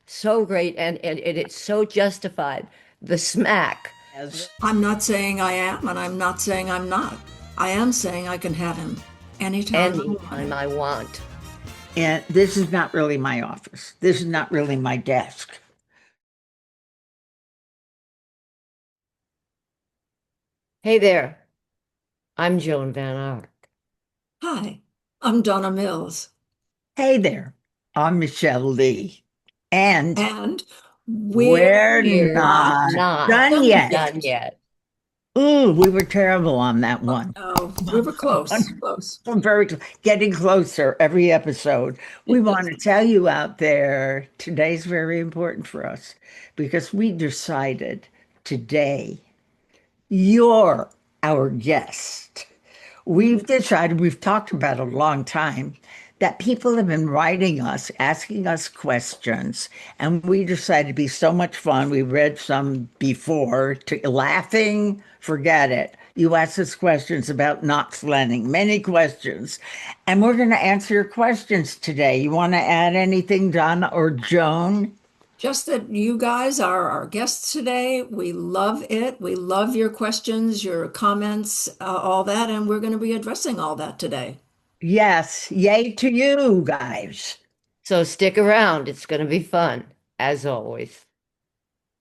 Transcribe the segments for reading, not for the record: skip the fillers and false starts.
So great, and it's so justified. The smack. As I'm not saying I am, and I'm not saying I'm not. I am saying I can have him anytime I want Anytime him. I want. and this is not really my office. This is not really my desk. Hey there, I'm Joan Van Ark. Hi, I'm Donna Mills, Hey there, I'm Michelle Lee. And and we're we're not We're not not done done yet. done yet. yet. Ooh, we were terrible on that one. Oh, we were close, close. We're getting closer every episode. We want to tell you out there today's very important for us because we decided today you're our guest. We've decided, we've talked about a long time, that people have been writing us, asking us questions, and we decided to be so much fun. We read some before to laughing, forget it. You asked us questions about Knots Landing, many questions, and we're going to answer your questions today. You want to add anything, Donna or Joan? Just that you guys are our guests today. We love it. We love your questions, your comments, all that, and we're going to be addressing all that today. Yes, yay to you guys. So stick around. It's going to be fun, as always.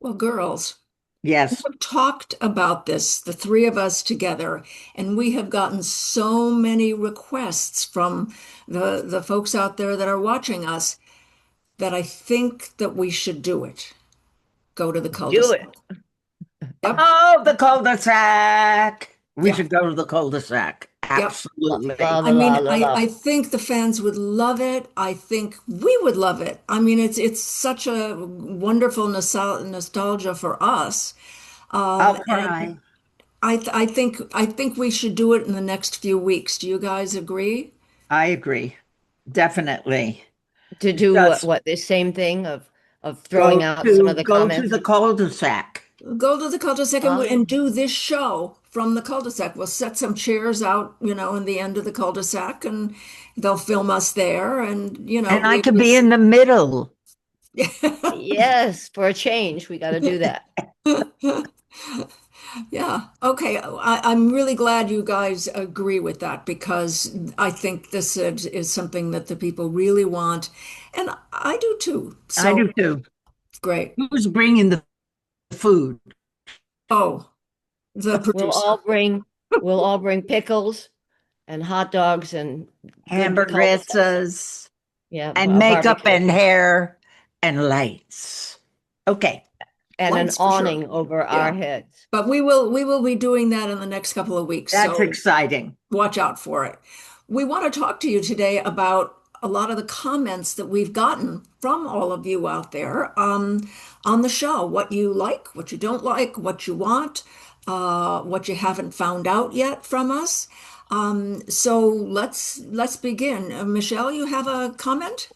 Well, girls, we Yes. have talked about this, the three of us together, and we have gotten so many requests from the folks out there that are watching us that I think that we should do it. Go to the Do cul-de-sac. it. Yep, Oh, the cul-de-sac. We yep, should go to the cul-de-sac. yep. La la Absolutely. la I la mean, la I, la. I think the fans would love it. I think we would love it. I mean, it's such a wonderful nostalgia for us. I'll And cry. I think we should do it in the next few weeks. Do you guys agree? I agree. Definitely. To do what, Just what, the same thing of throwing out some of the go to comments? the cul-de-sac. Go to the cul-de-sac Oh, and do this show from the cul-de-sac. We'll set some chairs out, in the end of the cul-de-sac, and they'll film us there, and And I leave could be us. in the middle. yes, for a change, we got to do that. Yeah. Okay. I'm really glad you guys agree with that because I think this is something that the people really want, and I do too. I So do too. great. Who's bringing the food? Oh, the We'll producer. all bring we'll all bring pickles and hot dogs and good cul-de-sac sauce. Hamburguesas Yeah, and a makeup barbecue and hair and lights. Okay. and an Lights for sure. awning over our Yeah. heads. But we will be doing that in the next couple of weeks. That's So exciting. watch out for it. We want to talk to you today about a lot of the comments that we've gotten from all of you out there on the show. What you like, what you don't like, what you want, what you haven't found out yet from us. So let's begin. Michelle, you have a comment?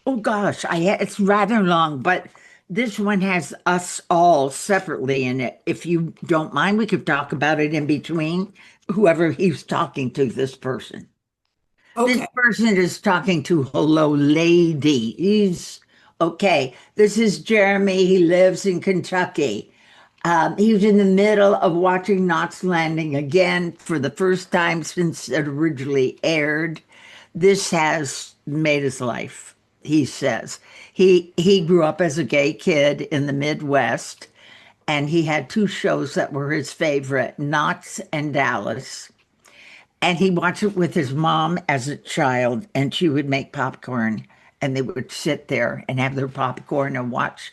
Oh gosh, it's rather long, but this one has us all separately in it. If you don't mind, we could talk about it in between whoever he's talking to, this person. This Okay. person is talking to Hello Lady. Okay. This is Jeremy. He lives in Kentucky. He was in the middle of watching Knots Landing again for the first time since it originally aired. This has made his life, he says. He grew up as a gay kid in the Midwest, and he had two shows that were his favorite, Knots and Dallas. And he watched it with his mom as a child, and she would make popcorn, and they would sit there and have their popcorn and watch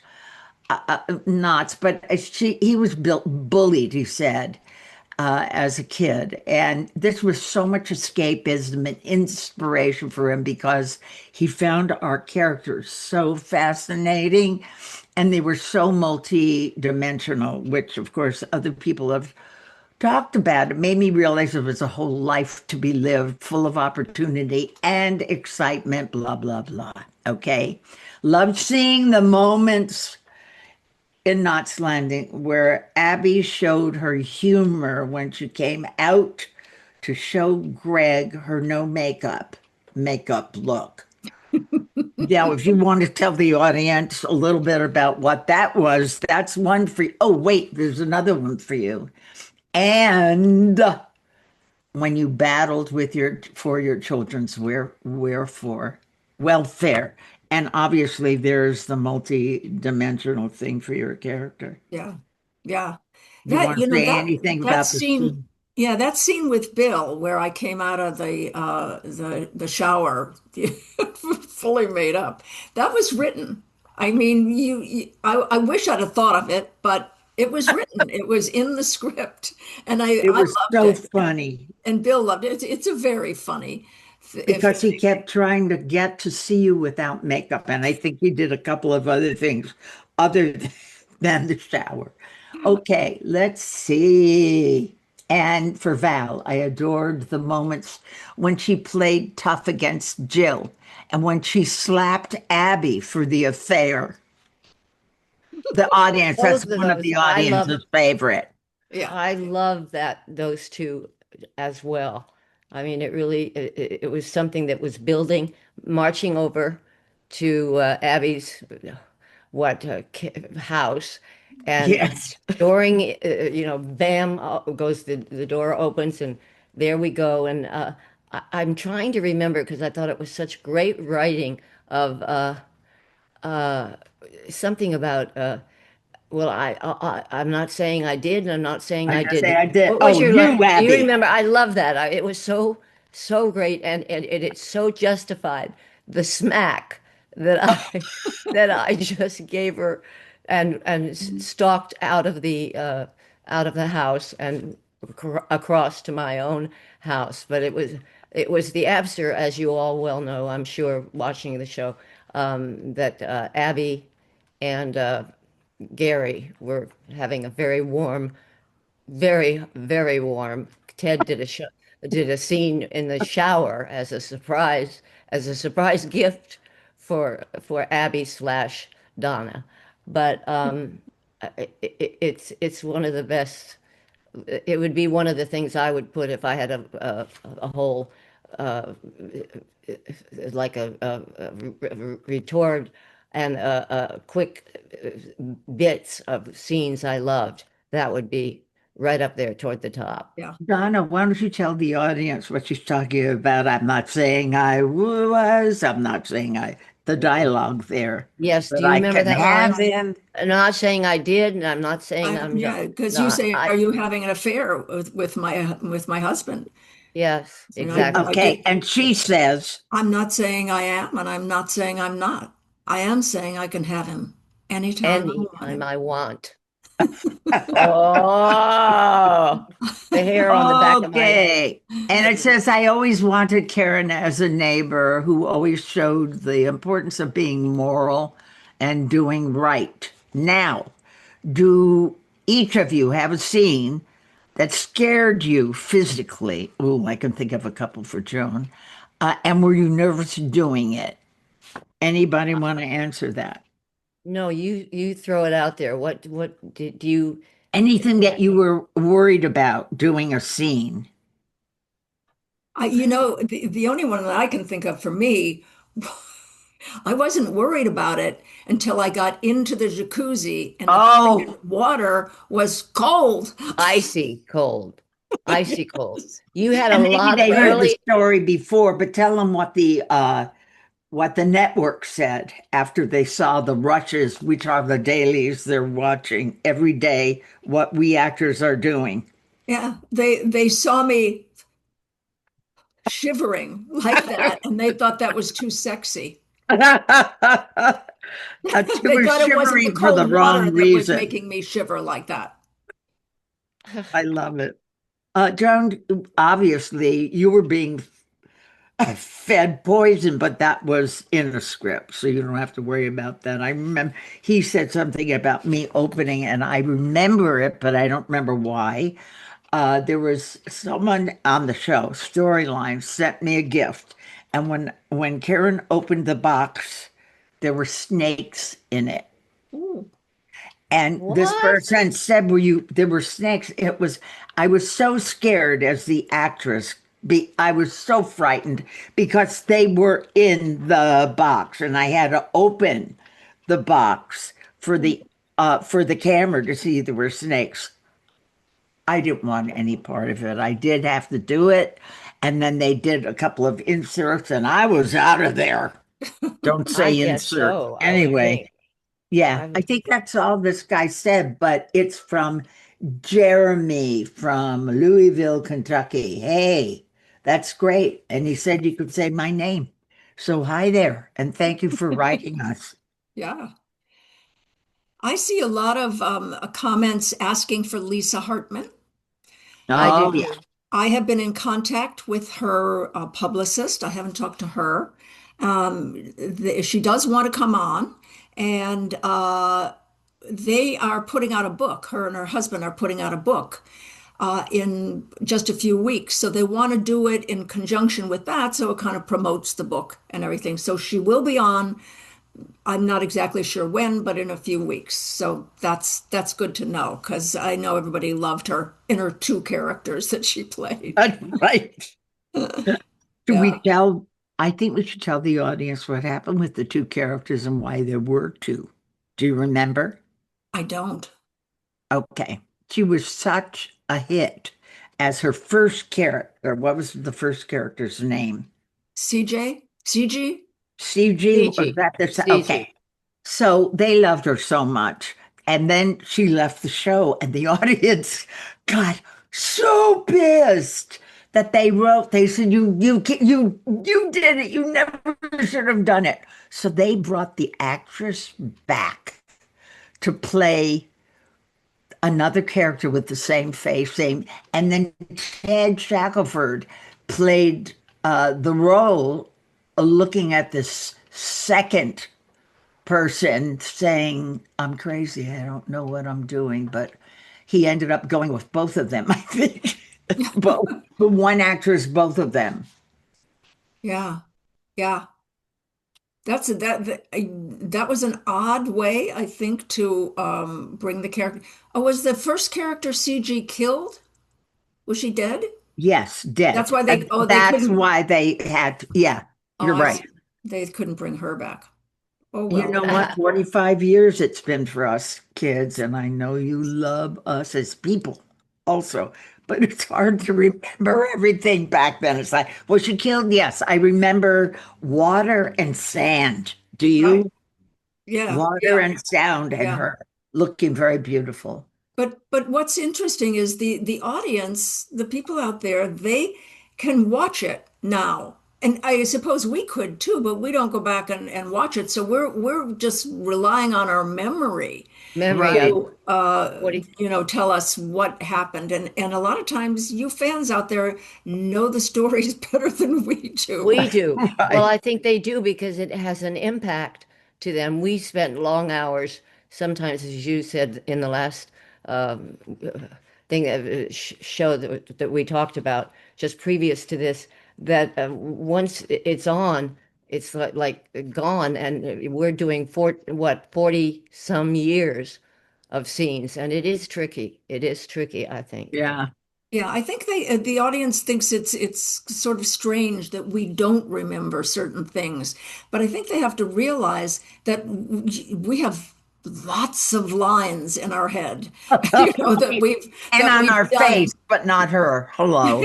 Knots. But he was bullied, he said, as a kid. And this was so much escapism and inspiration for him because he found our characters so fascinating and they were so multi-dimensional, which of course other people have talked about. It made me realize there was a whole life to be lived full of opportunity and excitement, blah, blah, blah. Okay. Loved seeing the moments in Knots Landing where Abby showed her humor when she came out to show Greg her no makeup look. Now, if you want to tell the audience a little bit about what that was, that's one for you. Oh, wait, there's another one for you. And when you battled with your for your children's wherefore welfare, and obviously there's the multi-dimensional thing for your character. Yeah. Yeah. You want to say anything That about the scene, scene? yeah, that scene with Bill where I came out of the shower fully made up. That was written. I mean, I wish I'd have thought of it, but it was written. It was in the script, and It I was loved so it. funny And Bill loved it. It's a very funny. If because he kept trying to get to see you without makeup, and I think he did a couple of other things other than the shower. Okay, let's see. And for Val, I adored the moments when she played tough against Jill and when she slapped Abby for the affair. The audience, that's Both of one of those, the audience's favorite. yeah, I love that those two as well. I mean, it really it was something that was building, marching over to Abby's house, and Yes. during bam, goes the door opens, and there we go. And I'm trying to remember because I thought it was such great writing of uh, something about. Well, I'm not saying I did, and I'm not saying I I just say didn't. I did. What was Oh, your line? you, Do you Abby. remember? I love that. It was so great, and it's so justified. The smack that I that I just gave her, and stalked out of the house and across to my own house. But it was the abster, as you all well know, I'm sure, watching the show, that Abby and Gary were having a very warm, very warm. Ted did a scene in the shower as a surprise gift for Abby slash Donna. But it's one of the best. It would be one of the things I would put if I had a whole uh, like a retort and quick bits of scenes I loved. That would be right up there toward the top. yeah. Donna, why don't you tell the audience what she's talking about? I'm not saying I was, I'm not saying the dialogue there, Yes, do but you I remember can that line? have him. I'm not saying I did, and I'm not saying I'm Yeah, because you not. say, "Are you having an affair with my husband?" Yes, And exactly. I give. Okay, and she says, I'm not saying I am, and I'm not saying I'm not. I am saying I can have him anytime I want Anytime him. I want. Oh, the hair on the back of my. okay. And it says, I always wanted Karen as a neighbor who always showed the importance of being moral and doing right. Now, do each of you have a scene that scared you physically? Oh, I can think of a couple for Joan. And were you nervous doing it? Anybody want to answer that? No, you throw it out there. What did you? Anything that you were worried about doing a scene? The only one that I can think of for me, I wasn't worried about it until I got into the jacuzzi and the Oh, freaking water was cold. Icy cold. You had a and maybe lot of they heard the early. story before, but tell them what the network said after they saw the rushes, which are the dailies they're watching every day, what we actors are doing. Yeah, they saw me shivering like that, and they thought that was too sexy. She They was thought it wasn't the shivering for the cold water wrong that was reason. making me shiver like that. I love it. Joan, obviously you were being fed poison, but that was in the script, so you don't have to worry about that. I remember he said something about me opening, and I remember it, but I don't remember why. There was someone on the show, Storyline, sent me a gift, and when Karen opened the box, there were snakes in it. Ooh. And this What? person said, "Were you? There were snakes." It was. I was so scared as the actress I was so frightened because they were in the box and I had to open the box for the camera to see there were snakes. I didn't want any part of it. I did have to do it. And then they did a couple of inserts and I was out of there. Don't I say guess insert. so, I would Anyway, think. yeah, I I think that's all this guy said, but it's from Jeremy from Louisville, Kentucky. Hey, that's great. And he said you could say my name. So hi there, and thank you for writing us. Yeah. I see a lot of comments asking for Lisa Hartman. I do Oh, yeah. too. I have been in contact with her publicist. I haven't talked to her. She does want to come on, and they are putting out a book. Her and her husband are putting out a book in just a few weeks. So they want to do it in conjunction with that, so it kind of promotes the book and everything. So she will be on. I'm not exactly sure when, but in a few weeks. So that's good to know because I know everybody loved her in her two characters that she played. That's right. Should we Yeah, tell? I think we should tell the audience what happened with the two characters and why there were two. Do you remember? I don't. Okay. She was such a hit as her first character. What was the first character's name? CJ? CG? CG, was CG. that okay. CG. So they loved her so much. And then she left the show, and the audience got so pissed that they said, you did it. You never should have done it. So they brought the actress back to play another character with the same face, same, and then Ted Shackelford played the role looking at this second person saying, I'm crazy, I don't know what I'm doing, but he ended up going with both of them, I think. Both the one actress, both of them. Yeah, yeah. That was an odd way, I think, to bring the character. Oh, was the first character CG killed? Was she dead? Yes, That's dead. why they That's couldn't. why they had, yeah, Oh, you're I right. see. They couldn't bring her back. Oh You well. know what? 45 years it's been for us kids, and I know you love us as people also, but it's hard to remember everything back then. It's like, was she killed? Yes, I remember water and sand. Do Right. you? Yeah, Water yeah, and sound and yeah. her looking very beautiful. But what's interesting is the audience, the people out there, they can watch it now. And I suppose we could too, but we don't go back and watch it. So we're just relying on our memory Memory Right. of to what he, tell us what happened. And a lot of times you fans out there know the stories better than we do. we do. Well, Right. I think they do because it has an impact to them. We spent long hours, sometimes, as you said in the last um, thing show that we talked about just previous to this, that once it's on, it's like gone, and we're doing 40 some years of scenes, and it is tricky. It is tricky, I think. Yeah. Yeah, I think the audience thinks it's sort of strange that we don't remember certain things, but I think they have to realize that we have lots of lines in our head, Right. And that on we've our done face, but not her. Hello.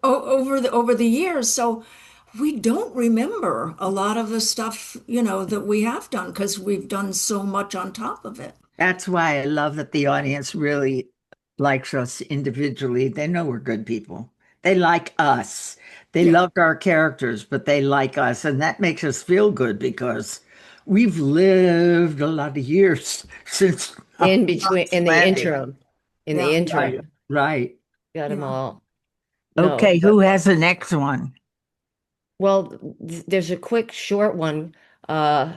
over the years. So we don't remember a lot of the stuff, that we have done because we've done so much on top of it. That's why I love that the audience really likes us individually. They know we're good people. They like us. They Yeah. loved our characters, but they like us. And that makes us feel good because we've lived a lot of years since In between, Knots in the Landing. interim, in the Yeah. Right. interim, Right. got them Yeah. all. No, Okay, but who has the next one? well, there's a quick short one. Uh,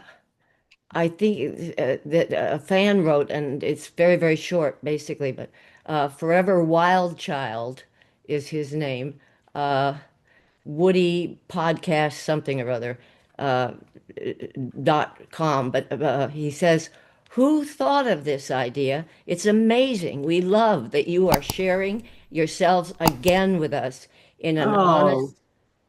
I think that a fan wrote, and it's very, very short, basically, but Forever Wild Child is his name. Woody podcast something or other uh, .com. But he says, "Who thought of this idea? It's amazing. We love that you are sharing yourselves again with us. in an Oh, honest,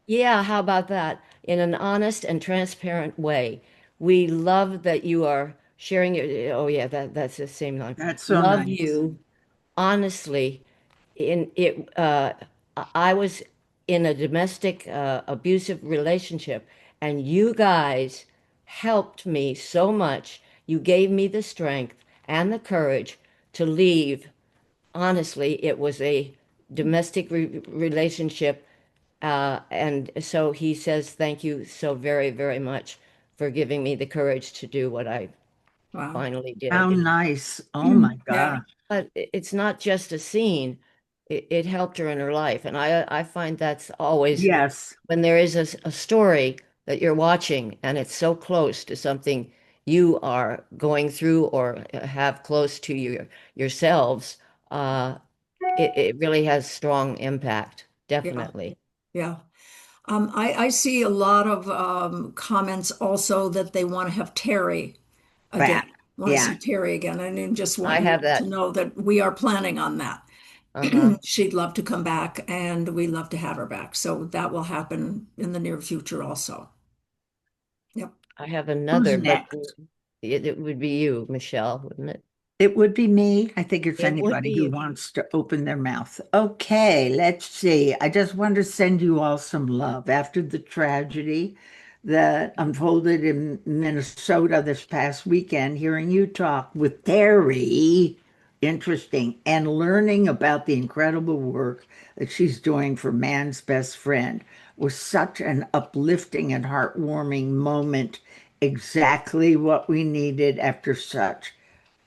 yeah, how about that? In an honest and transparent way. We love that you are sharing your, oh yeah, that's the same line. that's so Love nice. you honestly. In it, I was in a domestic abusive relationship, and you guys helped me so much. You gave me the strength and the courage to leave. Honestly, it was a domestic relationship, and so he says, "Thank you so very, very much for giving me the courage to do what I Wow. finally How did." nice. Oh my Yeah. God. But it's not just a scene. It helped her in her life. And I find that's always Yes. when there is a story that you're watching and it's so close to something you are going through or have close to yourselves, uh, it really has strong impact, Yeah. definitely. Yeah. I see a lot of comments also that they want to have Terry again, Back. want to Yeah. see Terry again. And I just want I you have to that. know that we are planning on that. Uh-huh. She'd love to come back and we love to have her back. So that will happen in the near future also. Yep. I have Who's another, but next? it would be you, Michelle, wouldn't it? It would be me. I think it's It would be anybody who you. wants to open their mouth. Okay, let's see. I just want to send you all some love after the tragedy that unfolded in Minnesota this past weekend. Hearing you talk with Terry, interesting, and learning about the incredible work that she's doing for Man's Best Friend was such an uplifting and heartwarming moment. Exactly what we needed after such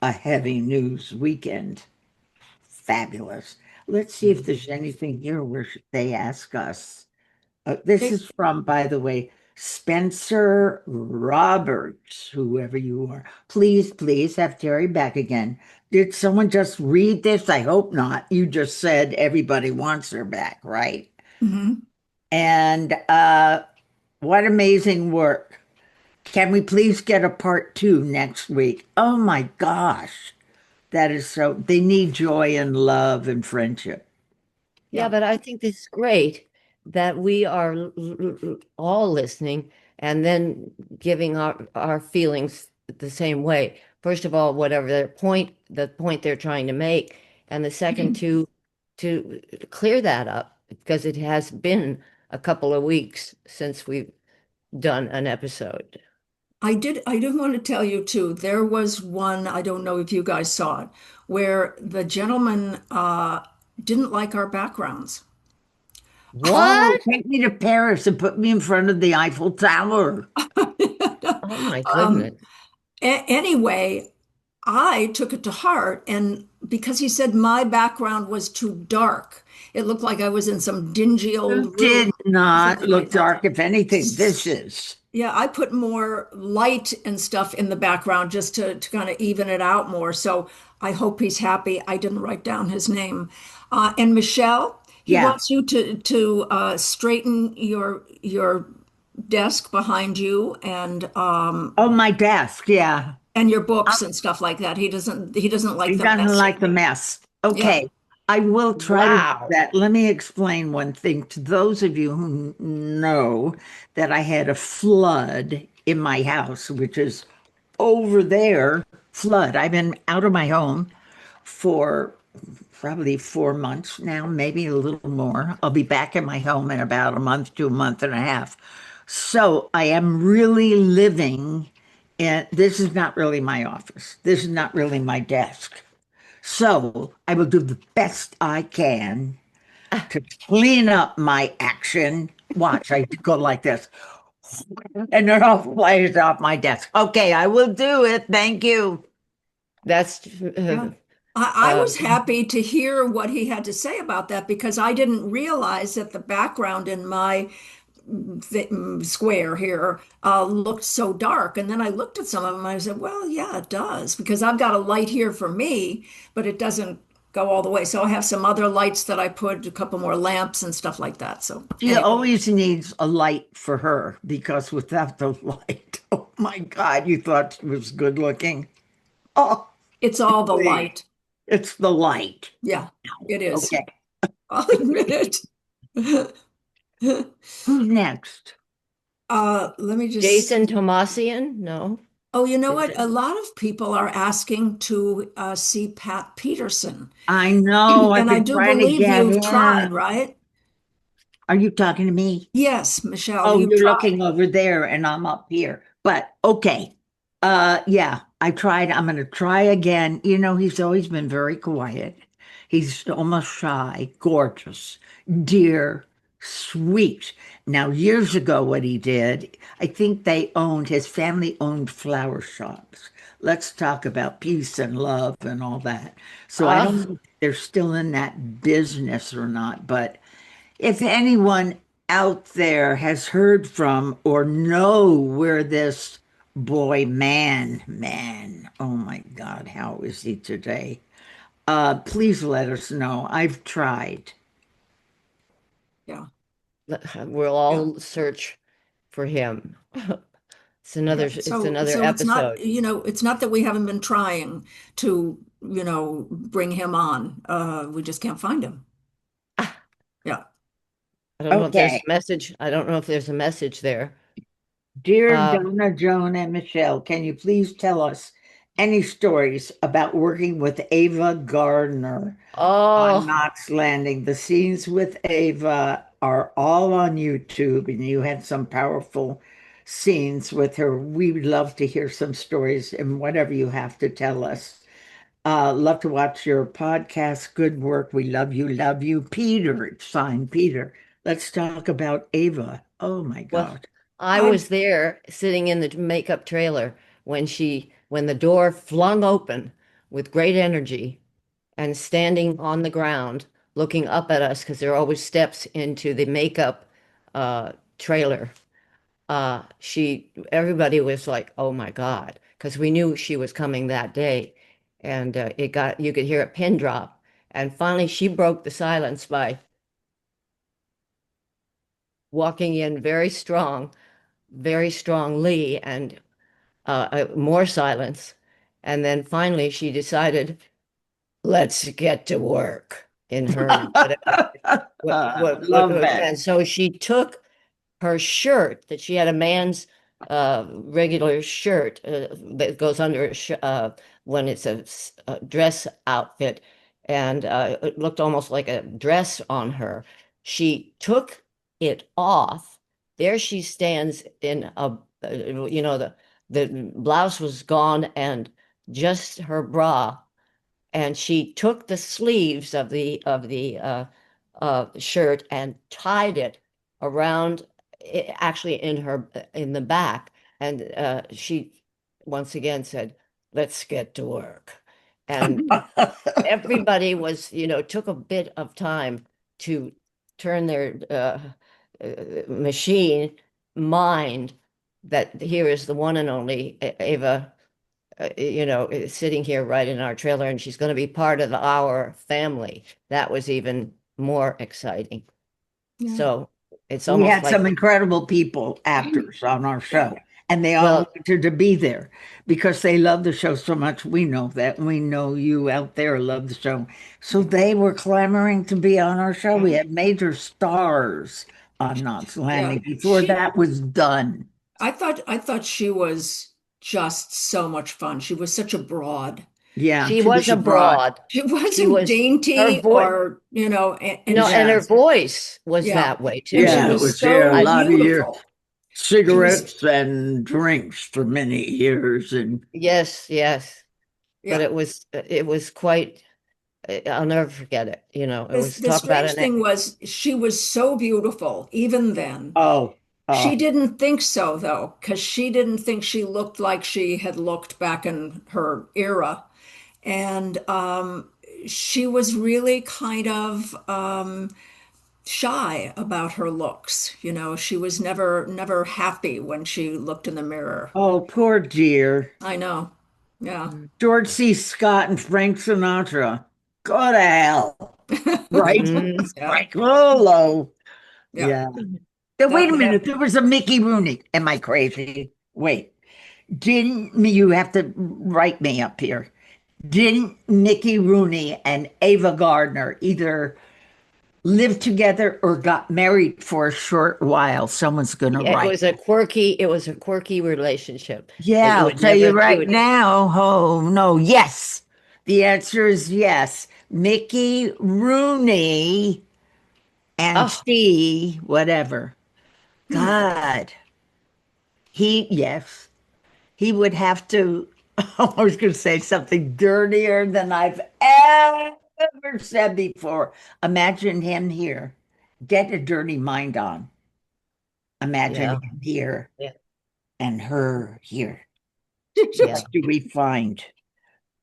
a heavy news weekend. Fabulous. Let's see if there's anything here where they ask us. This Hey, is from, by the way, Spencer Roberts, whoever you are. Please, please have Terry back again. Did someone just read this? I hope not. You just said everybody wants her back, right? mhm. And what amazing work. Can we please get a part two next week? Oh my gosh. That is so, they need joy and love and friendship. Yeah, Yeah. but I think it's great that we are all listening and then giving our feelings the same way. First of all, whatever the point they're trying to make, and the second to clear that up because it has been a couple of weeks since we've done an episode. I did want to tell you too, there was one, I don't know if you guys saw it, where the gentleman didn't like our backgrounds. Oh, What? take me to Paris and put me in front of the Eiffel Tower. Oh my Um, goodness. anyway, I took it to heart, and because he said my background was too dark, it looked like I was in some dingy You old room did or not something like look that. dark. If anything, this is. Yeah, I put more light and stuff in the background just to kind of even it out more. So I hope he's happy. I didn't write down his name. And Michelle, he Yeah. wants you to straighten your desk behind you Oh, my desk. Yeah. and your books and stuff like that. He doesn't like He them doesn't messy. like the mess. Yeah. Okay. I will try to do Wow. that. Let me explain one thing to those of you who know that I had a flood in my house, which is over there. Flood. I've been out of my home for probably 4 months now, maybe a little more. I'll be back in my home in about a month to a month and a half. So I am really living in, this is not really my office. This is not really my desk. So I will do the best I can to clean up my action. Watch, I go like this, and it all flies off my desk. Okay, I will do it. Thank you. That's Yeah. I uh, was happy to hear what he had to say about that because I didn't realize that the background in my square here looked so dark. And then I looked at some of them. I said, well, yeah, it does because I've got a light here for me, but it doesn't go all the way. So I have some other lights that I put, a couple more lamps and stuff like that. So She anyway, always needs a light for her because without the light, oh my God, you thought she was good looking. Oh, it's all the please. light. It's the light. Yeah, it is. Okay. I'll admit it. Who's next? Let me just. Jason Tomasian? No. Oh, you know Is what? it? A lot of people are asking to see Pat Peterson. I know, I've And I been do trying to believe get you've tried, in. right? Are you talking to me? Yes, Michelle, Oh, you've you're tried. looking over there and I'm up here. But okay. Yeah, I tried. I'm gonna try again. You know, he's always been very quiet. He's almost shy, gorgeous, dear, sweet. Now, years ago, what he did, I think his family owned flower shops. Let's talk about peace and love and all that. So I don't Ah, know if they're still in that business or not, but if anyone out there has heard from or know where this man, oh my God, how is he today? Please let us know. I've tried. Yeah, we'll yeah, all search for him. yeah. It's another So it's not, episode. it's not that we haven't been trying to, bring him on. We just can't find him. Yeah. I don't know if there's Okay. a message. I don't know if there's a message there. Dear Uh, Donna, Joan, and Michelle, can you please tell us any stories about working with Ava Gardner on oh, Knots Landing? The scenes with Ava are all on YouTube, and you had some powerful scenes with her. We would love to hear some stories and whatever you have to tell us. Love to watch your podcast. Good work. We love you. Love you. Peter, it's signed Peter. Let's talk about Ava. Oh my well, God. I I, was there sitting in the makeup trailer when the door flung open with great energy and standing on the ground looking up at us because there are always steps into the makeup trailer. Everybody was like, oh my God, because we knew she was coming that day. And you could hear a pin drop. And finally, she broke the silence by walking in very strongly, and more silence. And then finally, she decided, let's get to work in her, whatever, Love that. and so she took her shirt that she had a man's regular shirt that goes under when it's a dress outfit, and it looked almost like a dress on her. She took it off. There she stands in the blouse was gone and just her bra, and she took the sleeves of the shirt and tied it around actually in the back, and she once again said, let's get to work. And everybody took a bit of time to turn their machine mind that here is the one and only Ava, is sitting here right in our trailer, and she's going to be part of our family. That was even more exciting. yeah, So it's We almost had like, some incredible people, actors on our yeah, show, and they all well, wanted to be there because they love the show so much. We know that. We know you out there love the show. So yeah, they were clamoring to be on our show. yeah, We had major stars on Knots yeah. Landing before She, that was done. I thought she was just so much fun. She was such a broad. Yeah, she she was was a a broad. broad. She She wasn't was her dainty voice, or, and and her Yeah. voice was yeah, that way and she too. Yeah, it was was yeah, a so I lot of years. beautiful. She was, Cigarettes and drinks for many years. And Yes, yes, but yeah. it was quite. I'll never forget it. It This was the talk about strange an. thing was she was so beautiful even then. oh, She oh, didn't think so though, because she didn't think she looked like she had looked back in her era. And she was really kind of shy about her looks. She was never happy when she looked in the mirror. oh, poor dear. I know. Yeah. Mm. George C. Scott and Frank Sinatra. Go to hell. Right? Mhm. Yeah. Frank Lolo. Yeah. Yeah. Then wait a That minute. There was a Mickey Rooney. Am I crazy? Wait. Didn't you have to write me up here? Didn't Mickey Rooney and Ava Gardner either lived together or got married for a short while. Someone's going to Yeah, write. it was a quirky relationship that Yeah, you I'll would tell you never, you right would, now. Oh, no. Yes. The answer is yes. Mickey Rooney and oh, she, whatever. Hmm. God, yes, he would have to. I was going to say something dirtier than I've ever said before. Imagine him here. Get a dirty mind on. Imagine yeah, him here yeah, and her here. yeah. What do we find?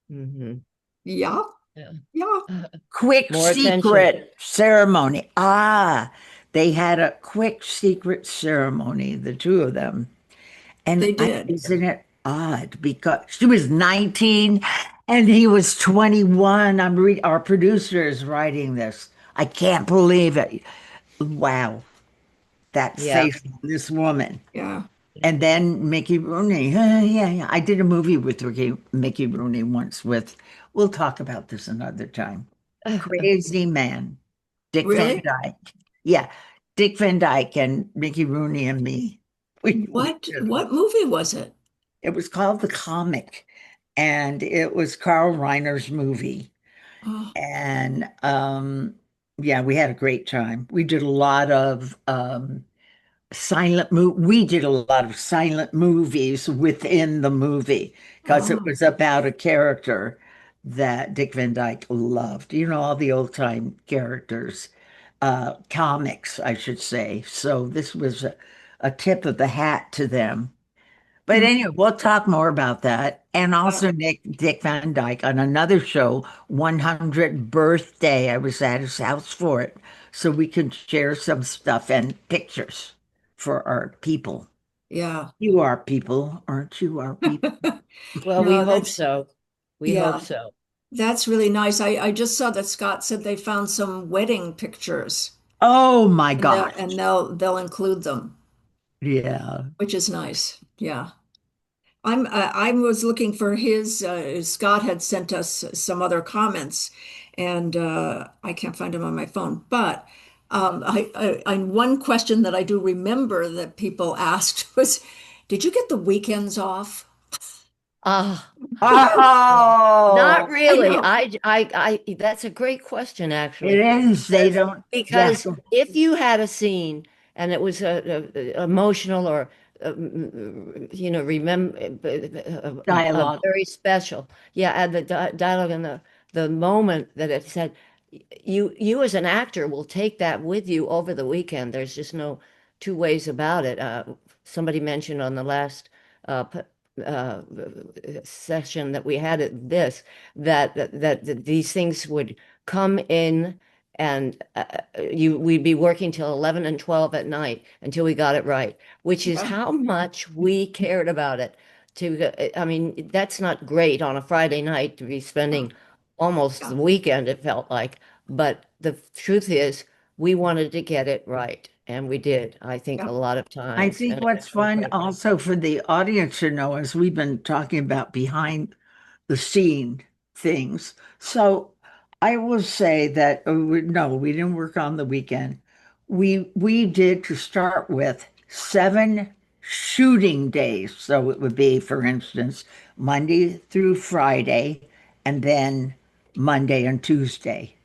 Hmm. Yeah, Yeah. yeah, Quick More attention. secret ceremony. Ah, they had a quick secret ceremony, the two of them. they And did. isn't it odd? Because she was 19 and he was 21. Our producer is writing this. I can't believe it. Wow, that Yeah. face on this woman. Yeah. And then Mickey Rooney. Yeah, yeah. I did a movie with Mickey Rooney once we'll talk about this another time. Crazy man. Dick Van Really? Dyke. Yeah, Dick Van Dyke and Mickey Rooney and me. We did. What movie was it? It was called The Comic, and it was Carl Reiner's movie. Oh, And yeah, we had a great time. We did a lot of we did a lot of silent movies within the movie because it oh, was about a character that Dick Van Dyke loved. You know, all the old time characters, comics, I should say. So this was a tip of the hat to them. But mm, anyway, we'll talk more about that. And yeah, also Dick Van Dyke on another show, 100th birthday. I was at his house for it. So we can share some stuff and pictures for our people. yeah. You are people, aren't you? Our people. Well, we No, hope that's so. We hope yeah, so. that's really nice. I just saw that Scott said they found some wedding pictures Oh my and gosh. they'll include them, Yeah. which is nice. Yeah. I was looking for his Scott had sent us some other comments and I can't find them on my phone. But one question that I do remember that people asked was, did you get the weekends off? Ah, not Oh, I really. know. That's a great question, it actually, is. They because don't, yeah, because if you had a scene and it was emotional or remember dialogue. very special, yeah, and the dialogue and the moment that it said, you as an actor will take that with you over the weekend. There's just no two ways about it. Somebody mentioned on the last uh, uh, session that we had at this that these things would come in and we'd be working till 11 and 12 at night until we got it right, which is Yeah, how much we cared about it. I mean, that's not great on a Friday night to be yeah, spending almost yeah, the weekend, it felt like. But the truth is, we wanted to get it right, and we did, I think, a yeah. lot of I times. think And what's it was fun great. also for the audience to know, as we've been talking about behind the scene things. So I will say that no, we didn't work on the weekend. We did to start with 7 shooting days. So it would be, for instance, Monday through Friday, and then Monday and Tuesday.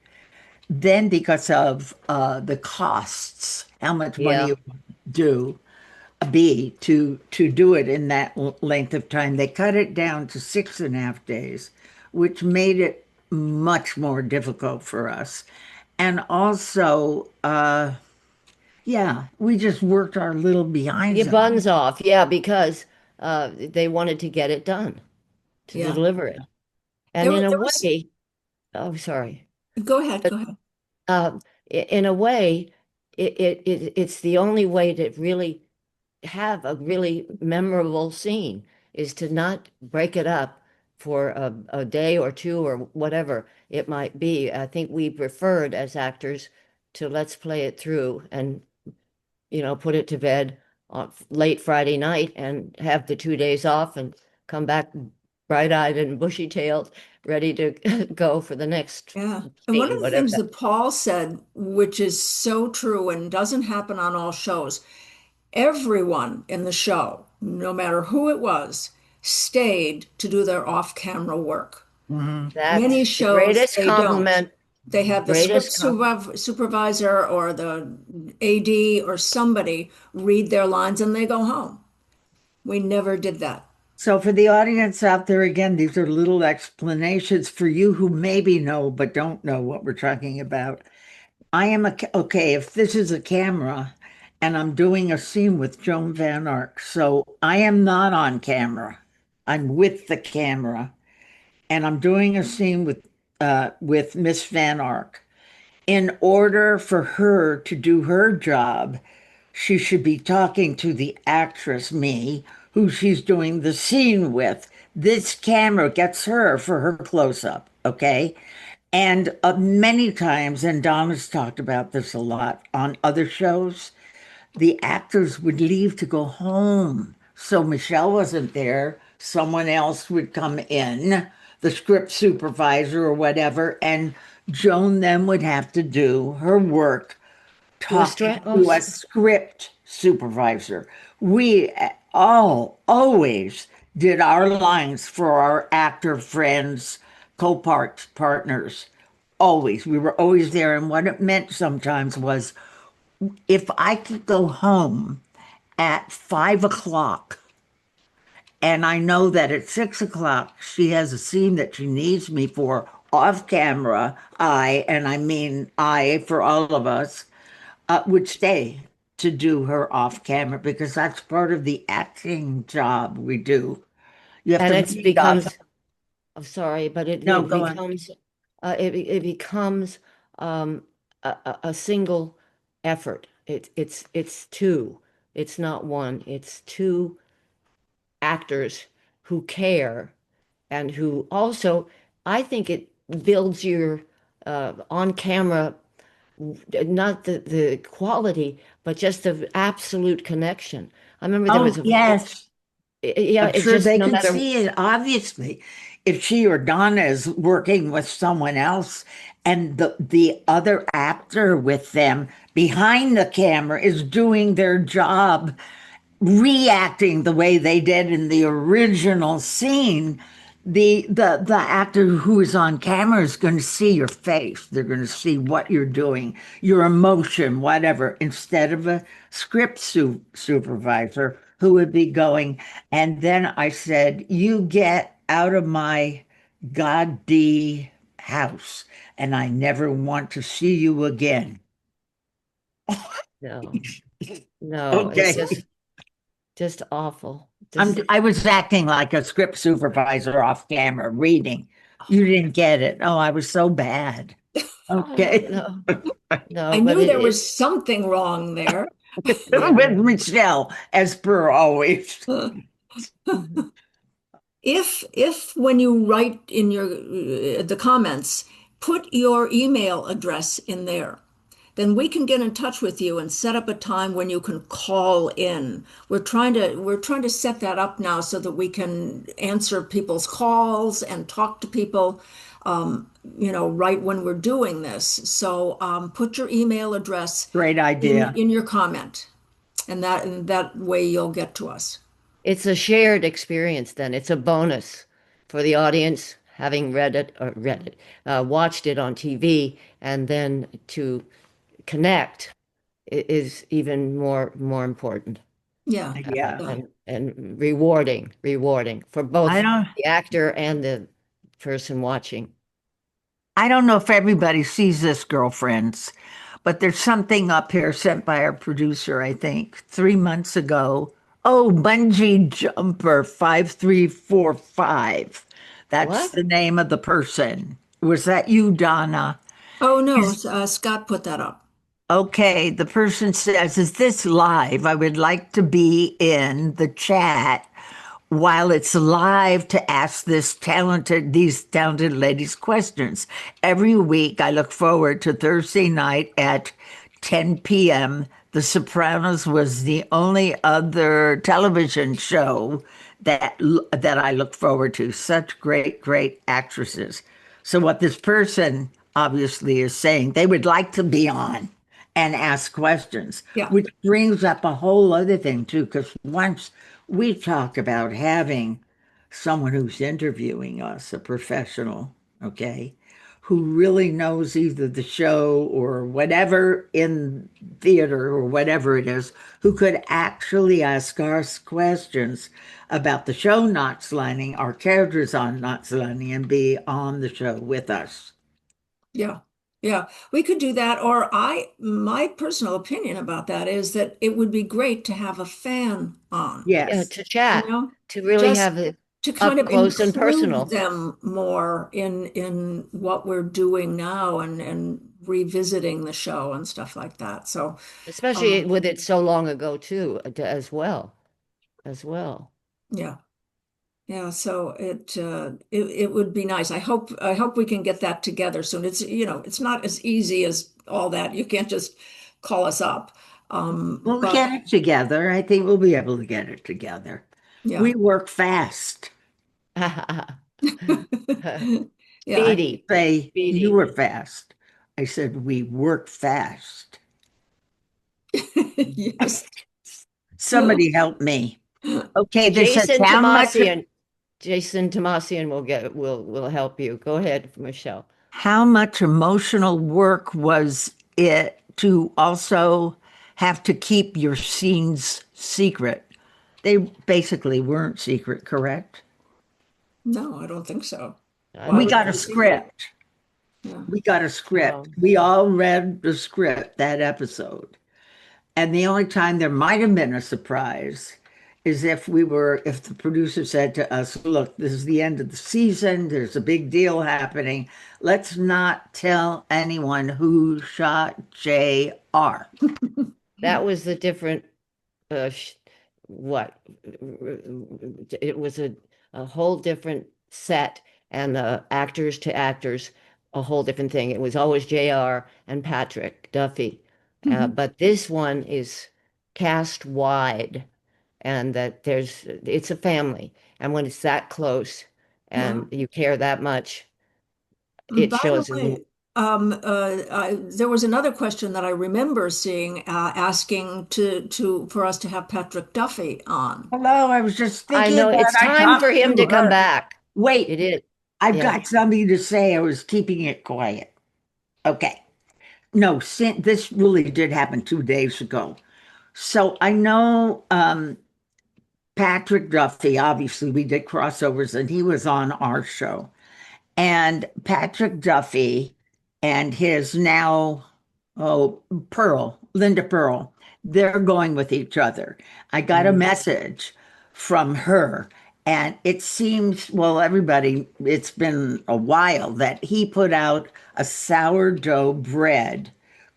Then because of the costs, how much money Yeah. it would do be to do it in that length of time. They cut it down to 6.5 days, which made it much more difficult for us. And also, yeah, we just worked our little behinds Your off. buns off, yeah, because they wanted to get it done, to Yeah. deliver it. And in a There was, way, oh, sorry. go ahead, But go ahead. in a way, it's the only way to really have a really memorable scene is to not break it up for a day or two or whatever it might be. I think we preferred as actors to let's play it through and put it to bed on late Friday night and have the 2 days off and come back bright-eyed and bushy-tailed, ready to go for the next Yeah. And one scene, of the things whatever. that Paul said, which is so true and doesn't happen on all shows, everyone in the show, no matter who it was, stayed to do their off-camera work. Mhm. Many That's the shows greatest they don't. compliment. They have the Greatest script compliment. supervisor or the AD or somebody read their lines and they go home. We never did that. So, for the audience out there, again, these are little explanations for you who maybe know but don't know what we're talking about. Okay, if this is a camera and I'm doing a scene with Joan Van Ark, so I am not on camera. I'm with the camera and I'm doing a scene with Miss Van Ark. In order for her to do her job, she should be talking to the actress, me, who she's doing the scene with. This camera gets her for her close up, okay? And many times, and Donna's talked about this a lot on other shows, the actors would leave to go home. So Michelle wasn't there. Someone else would come in, the script supervisor or whatever, and Joan then would have to do her work Do a talking stra oh, to a script supervisor. We all always did our lines for our actor friends, co-part partners. Always. We were always there. And what it meant sometimes was if I could go home at 5 o'clock and I know that at 6 o'clock she has a scene that she needs me for off camera, and I mean I for all of us, would stay to do her off camera because that's part of the acting job we do. You have and to it read up. becomes, I'm sorry, but No, it go on. becomes it becomes um, a single effort. It's two. It's not one. It's two actors who care and who also, I think it builds your on camera, not the quality, but just the absolute connection. I remember there was Oh, a, yes. yeah, I'm it's sure just they no could matter. see it, obviously. If she or Donna is working with someone else and the other actor with them behind the camera is doing their job, reacting the way they did in the original scene, the actor who is on camera is going to see your face. They're going to see what you're doing, your emotion, whatever, instead of a script supervisor who would be going. And then I said, "You get out of my godly house, and I never want to see you again." No, no, it's Okay. just awful. Just I was acting like a script supervisor off camera reading. You didn't get it. Oh, I was so bad. Okay. no, no, I but knew there was something wrong there. yeah. With Michelle, as per always. If when you write in your the comments, put your email address in there, then we can get in touch with you and set up a time when you can call in. We're trying to set that up now so that we can answer people's calls and talk to people, right when we're doing this. So put your email address Great in idea. in your comment, and that way you'll get to us. It's a shared experience then. It's a bonus for the audience having read it, watched it on TV, and then to connect is even more important Yeah. Yeah. Yeah. and rewarding for I both don't the actor and the person watching. I don't know if everybody sees this, girlfriends, but there's something up here sent by our producer, I think, 3 months ago. Oh, bungee jumper 5345. That's What? the name of the person. Was that you, Donna? Oh no, Is Scott put that up. Okay, the person says, "Is this live? I would like to be in the chat while it's live to ask these talented ladies questions. Every week I look forward to Thursday night at 10 p.m. The Sopranos was the only other television show that I look forward to. Such great, great actresses. So what this person obviously is saying, they would like to be on and ask questions, Yeah. which brings up a whole other thing too, because once we talk about having someone who's interviewing us, a professional, okay, who really knows either the show or whatever in theater or whatever it is, who could actually ask us questions about the show Knots Landing, our characters on Knots Landing, and be on the show with us. Yeah. Yeah. We could do that. Or my personal opinion about that is that it would be great to have a fan on, Yeah, Yes. to you chat, know, to really just have it to kind up of close and include personal, them more in what we're doing now and revisiting the show and stuff like that. So, especially um, with it so long ago too, as well, as well. yeah. Yeah, so it would be nice. I hope we can get that together soon. It's not as easy as all that. You can't just call us up. We'll But get it together. I think we'll be able to get it together. yeah. We work fast. Yeah, I Speedy, Say you speedy. were fast. I said we work fast. yes. Somebody help me. Okay, this says Jason how much Tomasian, Jason Tomasian will help you. Go ahead, Michelle. emotional work was it to also have to keep your scenes secret? They basically weren't secret, correct? No, I don't think so. I Why We don't would got it a be secret? script. Yeah. We got a script. know. We all read the script that episode. And the only time there might have been a surprise is if the producer said to us, look, this is the end of the season, there's a big deal happening. Let's not tell anyone who shot JR. That was the different, sh what? It was a whole different set, and actors to actors, a whole different thing. It was always JR and Patrick Duffy. But this one is cast wide, and that it's a family. And when it's that close Yeah. and you care that much, it By the shows in way, there was another question that I remember seeing asking for us to have Patrick Duffy on. Hello, I was just I thinking know that it's I time for talked him to to come her. back. It Wait, is. I've Yeah. got something to say. I was keeping it quiet. Okay. No, this really did happen 2 days ago. So I know Patrick Duffy, obviously, we did crossovers and he was on our show. And Patrick Duffy and his now, oh, Linda Pearl, they're going with each other. I got a Mm. message from her, and it seems, well, everybody, it's been a while that he put out a sourdough bread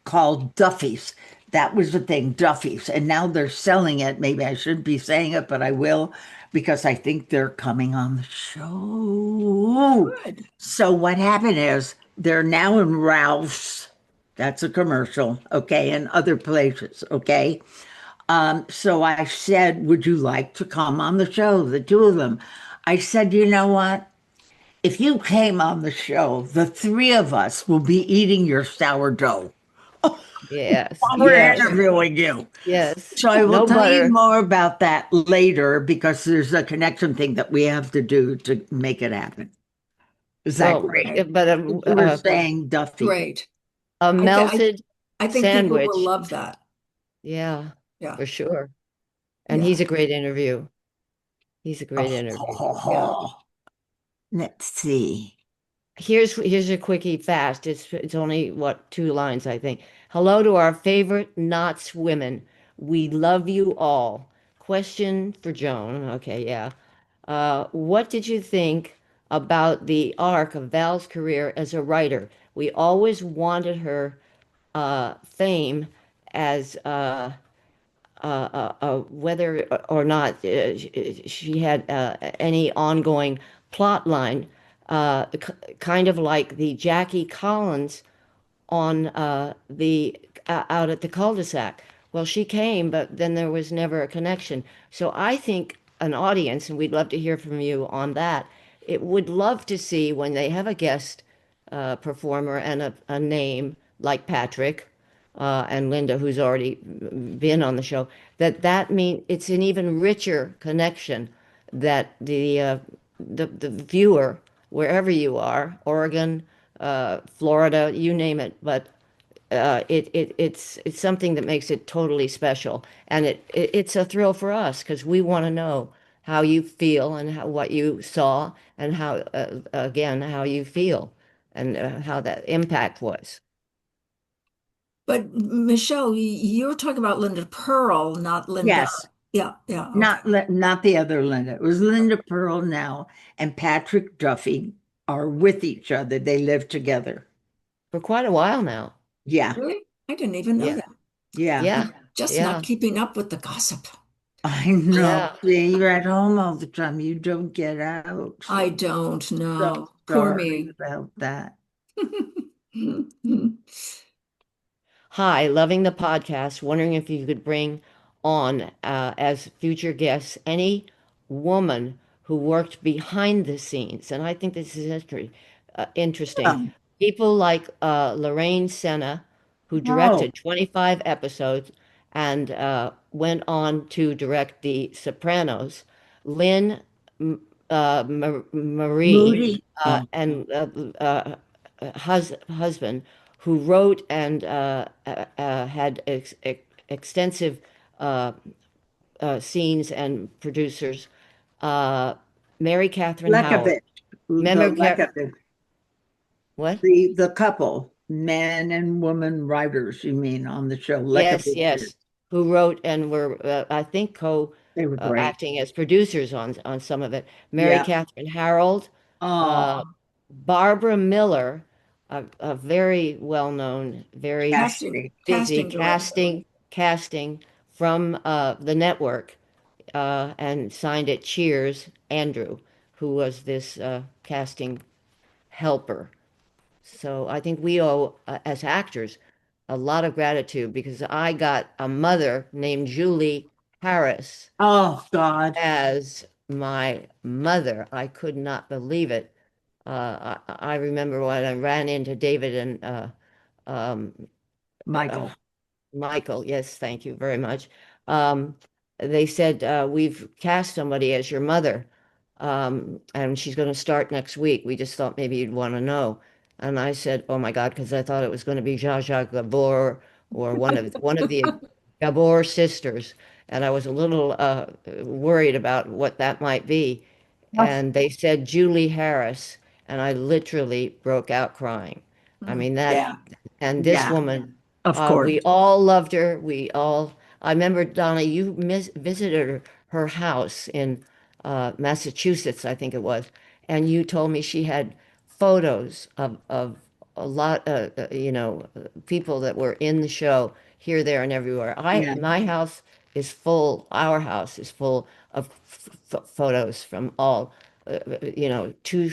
called Duffy's. That was the thing, Duffy's. And now they're selling it. Maybe I shouldn't be saying it, but I will because I think they're coming on the show. Good. So what happened is they're now in Ralph's. That's a commercial, okay, and other places, okay. So I said, "Would you like to come on the show?" The two of them. I said, "You know what? If you came on the show, the three of us will be eating your sourdough Yes. while we're Yes. interviewing you." Yes. So I will No tell you butter. more about that later because there's a connection thing that we have to do to make it happen. Is that Well, great? Okay. but You were saying Duffy. Great. a I, th I melted I think people will sandwich. love that. Yeah, Yeah. for sure. And Yeah. he's a great interview. He's a great interview. Yeah. Oh, let's see. Here's a quickie fast. It's only what 2 lines, I think. Hello to our favorite Knots women. We love you all. Question for Joan. Okay, yeah. What did you think about the arc of Val's career as a writer? We always wanted her fame as whether or not she had any ongoing plot line, kind of like the Jackie Collins on the out at the cul-de-sac. Well, she came, but then there was never a connection. So I think an audience, and we'd love to hear from you on that. It would love to see when they have a guest performer and a name like Patrick and Linda, who's already been on the show, that mean it's an even richer connection that the viewer, wherever you are, Oregon, Florida, you name it, but it's something that makes it totally special, and it's a thrill for us because we want to know how you feel and what you saw and how again how you feel and how that impact was. But Michelle, you're talking about Linda Pearl, not Linda. Yes, Yeah, yeah, okay. not the other Linda. It was Linda Pearl now and Patrick Duffy are with each other. They live together. For quite a while now. Yeah, Really? I didn't even know Yeah, that. yeah. yeah, Just not yeah, keeping up with the gossip. I know. yeah. See, you're at home all the time. You don't get out. I don't So know. Poor sorry me. about that. Hi, loving the podcast. Wondering if you could bring on as future guests any woman who worked behind the scenes. And I think this is interesting. Oh, People like Lorraine Senna, who oh, directed 25 episodes and went on to direct The Sopranos. Lynn Marie Moody. Oh, and husband who wrote and had extensive uh, scenes and producers. Uh, Mary Catherine Howard. Lekovich. The Remember Lekovich. what? The couple, man and woman writers, you mean, on the show, Yes, Lekovich. yes. Who wrote and were, I think, co They were great. acting as producers on some of it. Mary Yeah. Catherine Harold, uh, Oh, Barbara Miller, a very well-known, very Casting, Cassidy. busy casting director. casting from the network and signed it Cheers, Andrew, who was this casting helper. So I think we owe, as actors, a lot of gratitude because I got a mother named Julie Harris Oh, God. as my mother. I could not believe it. I remember when I ran into David and um, uh, Michael. Michael, yes, thank you very much. Um, they said, we've cast somebody as your mother, and she's going to start next week. We just thought maybe you'd want to know. And I said, oh my God, because I thought it was going to be Zsa Zsa Gabor or one of the Gabor sisters. And I was a little worried about what that might be. Oh, And they said Julie Harris, and I literally broke out crying. I Mm. mean, that, yeah. and this Yeah. woman. Of course. We all loved her. I remember, Donna, you visited her house in Massachusetts, I think it was, and you told me she had photos of a lot, people that were in the show here, there, and everywhere. Yeah. Our house is full of photos from all, two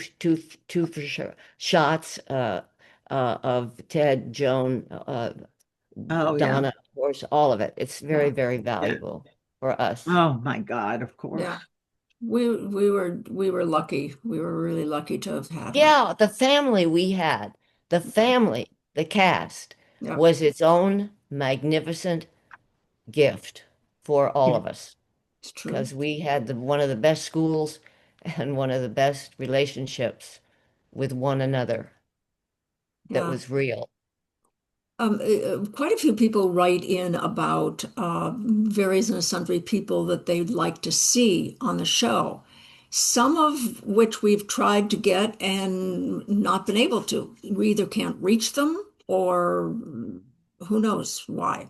for sure, shots of Ted, Joan, Oh, yeah. Donna, of course, all of it. It's very, Yeah, very Yeah. valuable for us. Oh, my God. Of yeah. course. We were lucky. We were really lucky to have had her. Yeah, the family we had, the cast, Yeah, was its own magnificent gift for all Yeah. of us it's true. because we had one of the best schools and one of the best relationships with one another that Yeah. was real. Quite a few people write in about various and sundry people that they'd like to see on the show, some of which we've tried to get and not been able to. We either can't reach them or who knows why.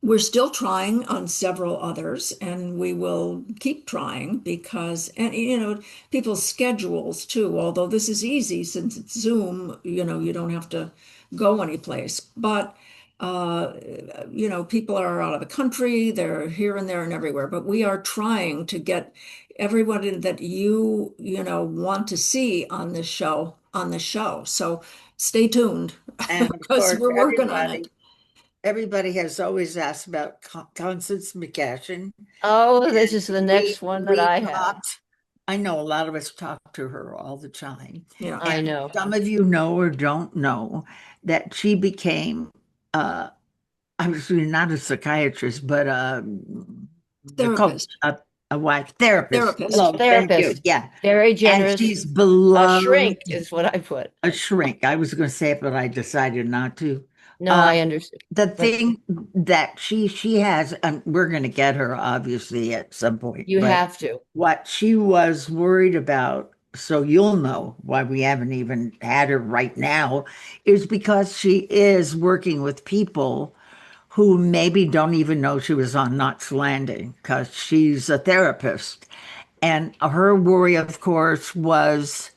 We're still trying on several others, and we will keep trying because, and people's schedules too. Although this is easy since it's Zoom, you don't have to go anyplace. But uh, people are out of the country, they're here and there and everywhere. But we are trying to get everybody that want to see on this show on the show. So stay tuned And of because course, we're working on it. everybody. Everybody has always asked about Constance McCashin. Oh, this is the next one that We I have. talked, I know a lot of us talk to her all the time. Yeah. I And know. some of you know or don't know that she became, obviously not a psychiatrist, but a coach, Therapist. a wife therapist. A Therapist. Hello, thank you. therapist, Yeah. very And generous. she's A beloved. shrink is what I put. A shrink. I was going to say it, but I decided not to. No, Uh, I understand. the But thing that she has, and we're going to get her obviously at some point, you but have to. what she was worried about, so you'll know why we haven't even had her right now, is because she is working with people who maybe don't even know she was on Knots Landing because she's a therapist. And her worry, of course, was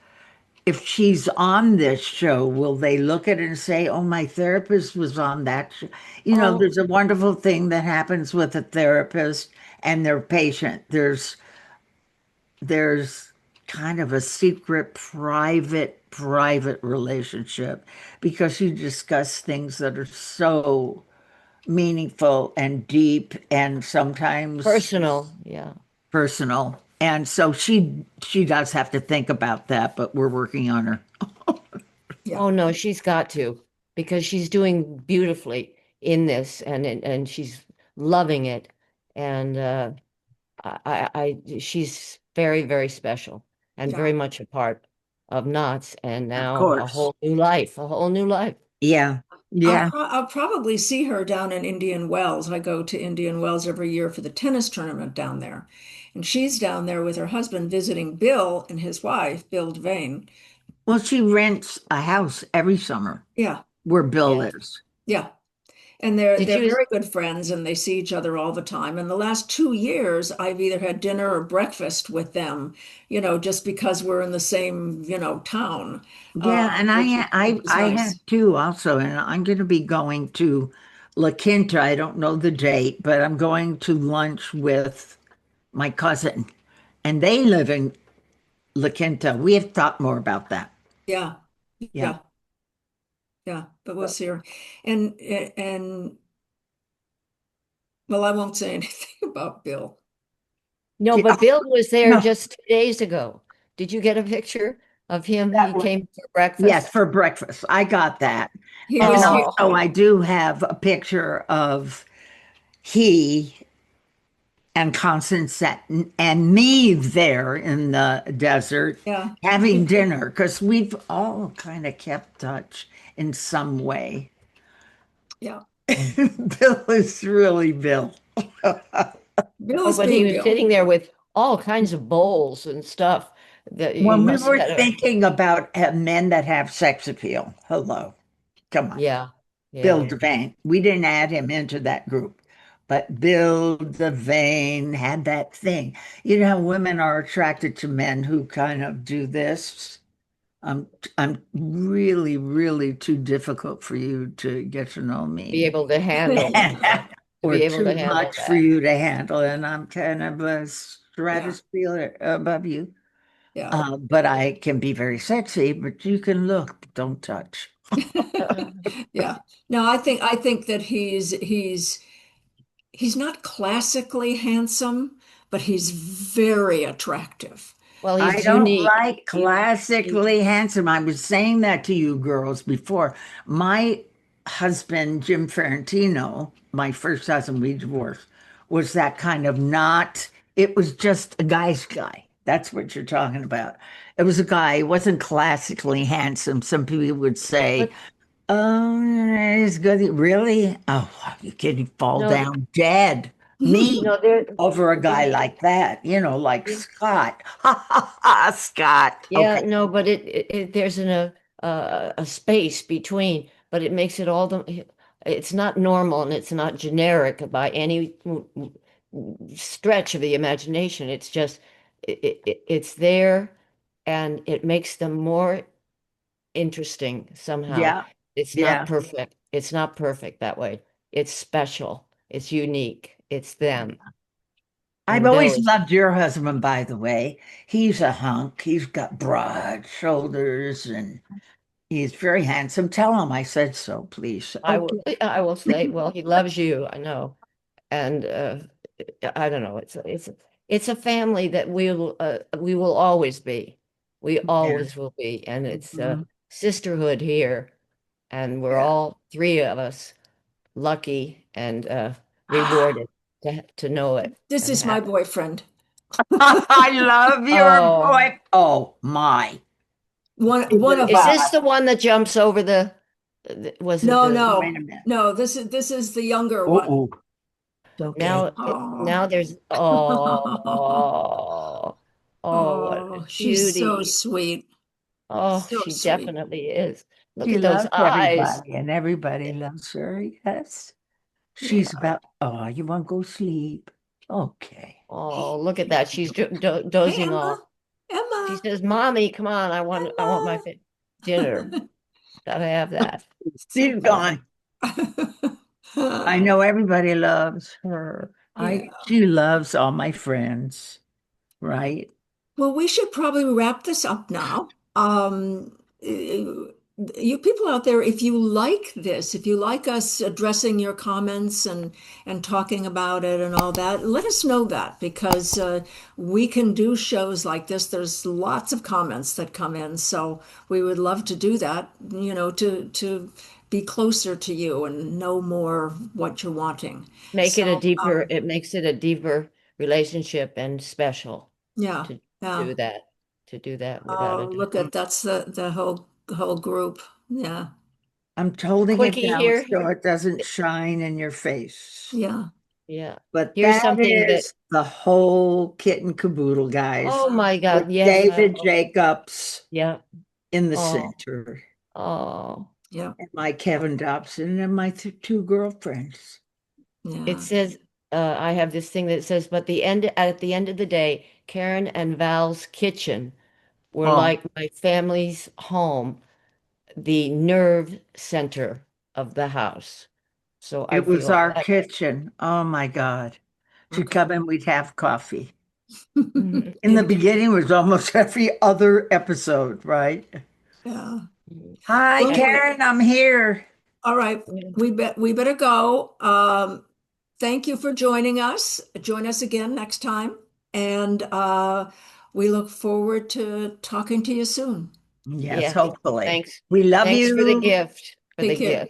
if she's on this show, will they look at it and say, "Oh, my therapist was on that show"? You know, Oh, there's a wonderful thing that happens with a therapist and their patient. There's kind of a secret, private relationship because you discuss things that are so meaningful and deep and sometimes personal. Yeah. personal. And so she does have to think about that, but we're working on her. Yeah. Oh no, she's got to because she's doing beautifully in this and she's loving it. And she's very, very special and Yeah. very much a part of Knots and Of now course. a whole new life. Yeah. Yeah. I'll probably see her down in Indian Wells. I go to Indian Wells every year for the tennis tournament down there. And she's down there with her husband visiting Bill and his wife, Bill Devane. Well, she rents a house every summer Yeah. where Bill Yes. lives. Yeah. And they're Did they're you very good friends and they see each other all the time. And the last 2 years, I've either had dinner or breakfast with them, just because we're in the same, town, Yeah, and which is which is I have nice. too also, and I'm going to be going to La Quinta. I don't know the date, but I'm going to lunch with my cousin, and they live in La Quinta. We have talked more about that. Yeah. Yeah. Yeah. Yeah. But we'll see her. And well, I won't say anything about Bill. No, Yeah. but Bill was there No, just 2 days ago. Did you get a picture of him? that He was, came for yes, breakfast. for breakfast. I got that. He And was he Oh, also, I do have a picture of he and Constance and me there in the desert yeah. having dinner because we've all kind of kept touch in some way. Yeah. Bill is really Bill. Bill oh, is but he being was Bill. sitting there with all kinds of bowls and stuff that you When we must have were had a, thinking about men that have sex appeal, hello, come on. yeah, Bill yeah. Devane. We didn't add him into that group, but Bill Devane had that thing. You know how women are attracted to men who kind of do this? I'm I'm really too difficult for you to get to know Be me. able to handle, yeah, to Or be able too to handle much for that. you to handle, and I'm kind of a Yeah. stratosphere above you. Yeah. But I can be very sexy, but you can look, but don't touch. Uh, Yeah. No, I think that he's not classically handsome, but he's very attractive. well, I he's don't unique. like He's classically handsome. I was saying that to you girls before. My husband, Jim Ferrantino, my first husband, we divorced, was that kind of not, it was just a guy's guy. That's what you're talking about. It was a guy, he wasn't classically handsome. Some people would say, but oh, he's good. Really? Oh, you kidding? Fall no, down dead. Me no, there, over a guy there, like that, like yeah, Scott. Ha ha ha, Scott. yeah, Okay. no, but there's a space between, but it makes it all the, it's not normal and it's not generic by any stretch of the imagination. It's just, it's there and it makes them more interesting somehow. Yeah. It's not Yeah. perfect. It's not perfect that way. It's special. It's unique. It's them. I've And Bill always is, loved your husband, by the way. He's a hunk. He's got broad shoulders and He's very handsome. Tell him I said so, please. Okay. I will say, well, he loves you, I know. And I don't know, it's a family that we will always be. We Yeah. always will be. And it's Mhm. sisterhood here. And we're Yeah. all three of us lucky and rewarded to know it This and is my have it. boyfriend. I love your Oh, boy. Oh my. Is One it of is them. this Bob? the one that jumps over was it No, the Wait no, a minute. no. This is the younger one. Oh, okay. Oh, now there's oh what a oh, she's so beauty. sweet. Oh, So she sweet. definitely is. Look She at those loves eyes. everybody, and everybody loves her. Yes. Yeah. She's about, oh, you want to go sleep? Okay. Oh, look at that. She's Hey, dozing off. Emma. She Emma. says, "Mommy, come on. I want my Emma. dinner. Gotta have that." So She's Oh, gone. I know everybody loves her. yeah. She loves all my friends, right? Well, we should probably wrap this up now. You people out there, if you like this, if you like us addressing your comments and talking about it and all that, let us know that because we can do shows like this. There's lots of comments that come in, so we would love to do that, to be closer to you and know more what you're wanting. So, it makes it a deeper relationship and special yeah, to yeah. do that, without a Oh, doubt. look at that's the whole group. Yeah. I'm holding it Quickie down here. so it doesn't shine in your face. Yeah. Yeah. But Here's that something that, is the whole kit and caboodle, guys, oh my with God, yes. David Jacobs Yeah. in the Oh, center, oh. Yeah. and my Kevin Dobson, and my two girlfriends. It Yeah. says, I have this thing that says, but at the end of the day, Karen and Val's kitchen were Oh, like my family's home, the nerve center of the house. So I it was feel our that. kitchen. Oh my God. She'd Okay. come in, we'd have coffee. Mhm. In the beginning, it was almost every other episode, right? Yeah. Hi, Well, And Karen, I'm here. all right. We better go. Thank you for joining us. Join us again next time. And we look forward to talking to you soon. Yes, yes, hopefully. thanks. We love Thanks for the you. gift, Take care.